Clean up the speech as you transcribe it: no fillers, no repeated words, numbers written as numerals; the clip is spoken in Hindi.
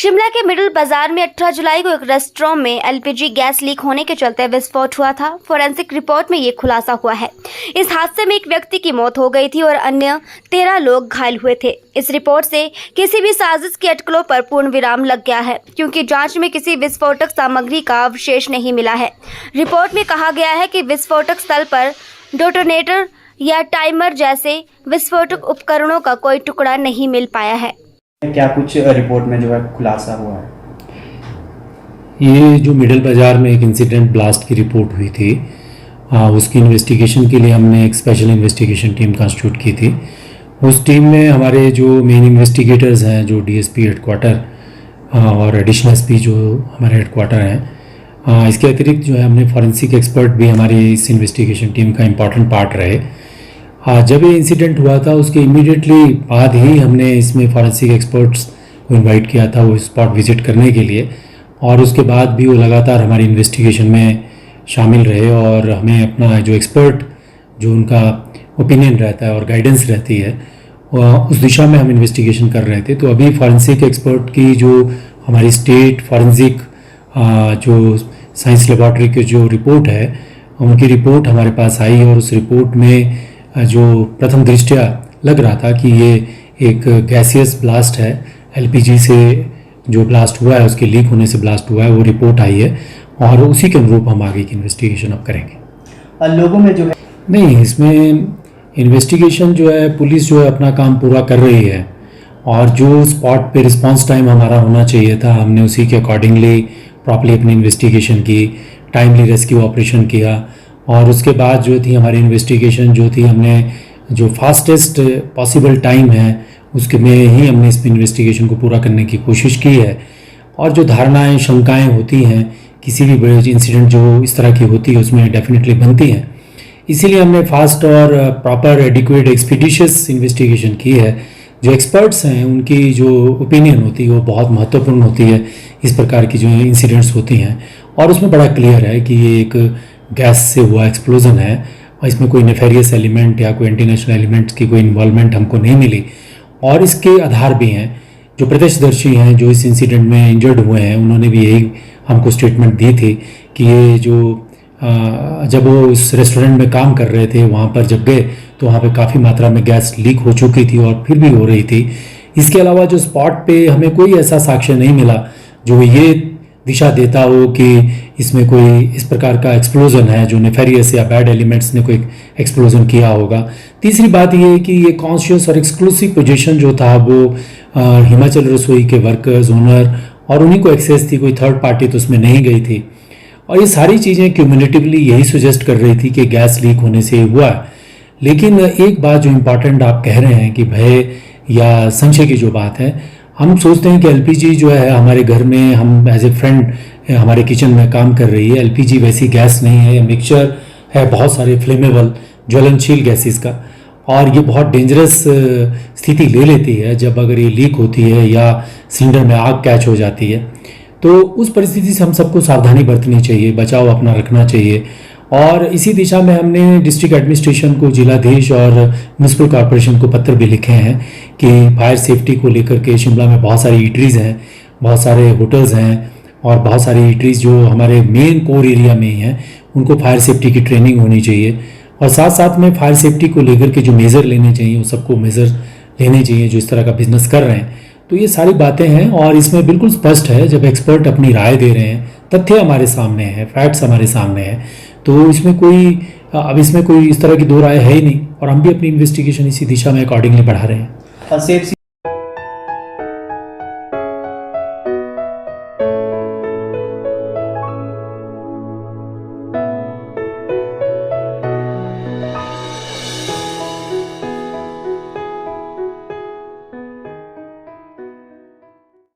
शिमला के मिडिल बाजार में 18 जुलाई को एक रेस्टोरेंट में एलपीजी गैस लीक होने के चलते विस्फोट हुआ था। फोरेंसिक रिपोर्ट में ये खुलासा हुआ है। इस हादसे में एक व्यक्ति की मौत हो गई थी और अन्य 13 लोग घायल हुए थे। इस रिपोर्ट से किसी भी साजिश की अटकलों पर पूर्ण विराम लग गया है, क्योंकि जांच में किसी विस्फोटक सामग्री का अवशेष नहीं मिला है। रिपोर्ट में कहा गया है कि विस्फोटक स्थल पर डेटोनेटर या टाइमर जैसे विस्फोटक उपकरणों का कोई टुकड़ा नहीं मिल पाया है। क्या कुछ रिपोर्ट में जो है खुलासा हुआ है? ये जो मिडल बाज़ार में एक इंसिडेंट ब्लास्ट की रिपोर्ट हुई थी, उसकी इन्वेस्टिगेशन के लिए हमने एक स्पेशल इन्वेस्टिगेशन टीम कंस्टिट्यूट की थी। उस टीम में हमारे जो मेन इन्वेस्टिगेटर्स हैं, जो डीएसपी हेडक्वार्टर और एडिशनल एसपी जो हमारे हेडक्वार्टर हैं, इसके अतिरिक्त जो है हमने फॉरेंसिक एक्सपर्ट भी हमारी इस इन्वेस्टिगेशन टीम का इम्पॉर्टेंट पार्ट रहे। जब ये इंसिडेंट हुआ था उसके इमीडिएटली बाद ही हमने इसमें फॉरेंसिक एक्सपर्ट्स को इनवाइट किया था वो स्पॉट विजिट करने के लिए, और उसके बाद भी वो लगातार हमारी इन्वेस्टिगेशन में शामिल रहे और हमें अपना जो एक्सपर्ट जो उनका ओपिनियन रहता है और गाइडेंस रहती है उस दिशा में हम इन्वेस्टिगेशन कर रहे थे। तो अभी फॉरेंसिक एक्सपर्ट की जो हमारी स्टेट फॉरेंसिक जो साइंस लेबॉर्ट्री की जो रिपोर्ट है, उनकी रिपोर्ट हमारे पास आई और उस रिपोर्ट में जो प्रथम दृष्टया लग रहा था कि ये एक गैसियस ब्लास्ट है, एलपीजी से जो ब्लास्ट हुआ है उसके लीक होने से ब्लास्ट हुआ है, वो रिपोर्ट आई है और उसी के अनुरूप हम आगे की इन्वेस्टिगेशन अब करेंगे। लोगों में जो है नहीं, इसमें इन्वेस्टिगेशन जो है पुलिस जो है अपना काम पूरा कर रही है और जो स्पॉट पे रिस्पांस टाइम हमारा होना चाहिए था हमने उसी के अकॉर्डिंगली प्रॉपर्ली अपनी इन्वेस्टिगेशन की, टाइमली रेस्क्यू ऑपरेशन किया और उसके बाद जो थी हमारी इन्वेस्टिगेशन जो थी हमने जो फास्टेस्ट पॉसिबल टाइम है उसके में ही हमने इस इन्वेस्टिगेशन को पूरा करने की कोशिश की है। और जो धारणाएं शंकाएं होती हैं किसी भी बड़े इंसिडेंट जो इस तरह की होती है उसमें डेफिनेटली बनती हैं, इसीलिए हमने फास्ट और प्रॉपर एडिक्वेट एक्सपीडिशियस इन्वेस्टिगेशन की है। जो एक्सपर्ट्स हैं उनकी जो ओपिनियन होती है वो बहुत महत्वपूर्ण होती है इस प्रकार की जो इंसिडेंट्स होती हैं, और उसमें बड़ा क्लियर है कि ये एक गैस से हुआ एक्सप्लोजन है और इसमें कोई नेफेरियस एलिमेंट या कोई एंटीनेशनल एलिमेंट्स की कोई इन्वॉल्वमेंट हमको नहीं मिली। और इसके आधार भी हैं जो प्रत्यक्षदर्शी हैं जो इस इंसिडेंट में इंजर्ड हुए हैं, उन्होंने भी यही हमको स्टेटमेंट दी थी कि ये जो जब वो उस रेस्टोरेंट में काम कर रहे थे वहाँ पर जब गए तो वहाँ पे काफ़ी मात्रा में गैस लीक हो चुकी थी और फिर भी हो रही थी। इसके अलावा जो स्पॉट पे हमें कोई ऐसा साक्ष्य नहीं मिला जो ये दिशा देता हो कि इसमें कोई इस प्रकार का एक्सप्लोजन है जो नेफेरियस या बैड एलिमेंट्स ने कोई एक्सप्लोजन किया होगा। तीसरी बात ये है कि ये कॉन्शियस और एक्सक्लूसिव पोजीशन जो था वो हिमाचल रसोई के वर्कर्स, ओनर और उन्हीं को एक्सेस थी, कोई थर्ड पार्टी तो उसमें नहीं गई थी। और ये सारी चीज़ें क्यूमुलेटिवली यही सुजेस्ट कर रही थी कि गैस लीक होने से हुआ है। लेकिन एक बात जो इम्पॉर्टेंट आप कह रहे हैं कि भय या संशय की जो बात है, हम सोचते हैं कि एलपीजी जो है हमारे घर में हम एज ए फ्रेंड हमारे किचन में काम कर रही है। एलपीजी वैसी गैस नहीं है, ये मिक्सचर है बहुत सारे फ्लेमेबल ज्वलनशील गैसेस का, और ये बहुत डेंजरस स्थिति ले लेती है जब अगर ये लीक होती है या सिलेंडर में आग कैच हो जाती है। तो उस परिस्थिति से हम सबको सावधानी बरतनी चाहिए, बचाव अपना रखना चाहिए। और इसी दिशा में हमने डिस्ट्रिक्ट एडमिनिस्ट्रेशन को, जिलाधीश और म्यूनसिपल कॉरपोरेशन को पत्र भी लिखे हैं कि फायर सेफ्टी को लेकर के शिमला में बहुत सारी ईटरीज़ हैं, बहुत सारे होटल्स हैं और बहुत सारी ईटरीज़ जो हमारे मेन कोर एरिया में ही हैं, उनको फायर सेफ्टी की ट्रेनिंग होनी चाहिए। और साथ साथ में फायर सेफ्टी को लेकर के जो मेज़र लेने चाहिए वो सबको मेज़र लेने चाहिए जो इस तरह का बिजनेस कर रहे हैं। तो ये सारी बातें हैं और इसमें बिल्कुल स्पष्ट है जब एक्सपर्ट अपनी राय दे रहे हैं, तथ्य हमारे सामने हैं, फैक्ट्स हमारे सामने हैं, तो इसमें कोई इस तरह की दो राय है ही नहीं और हम भी अपनी इन्वेस्टिगेशन इसी दिशा में अकॉर्डिंगली बढ़ा रहे हैं।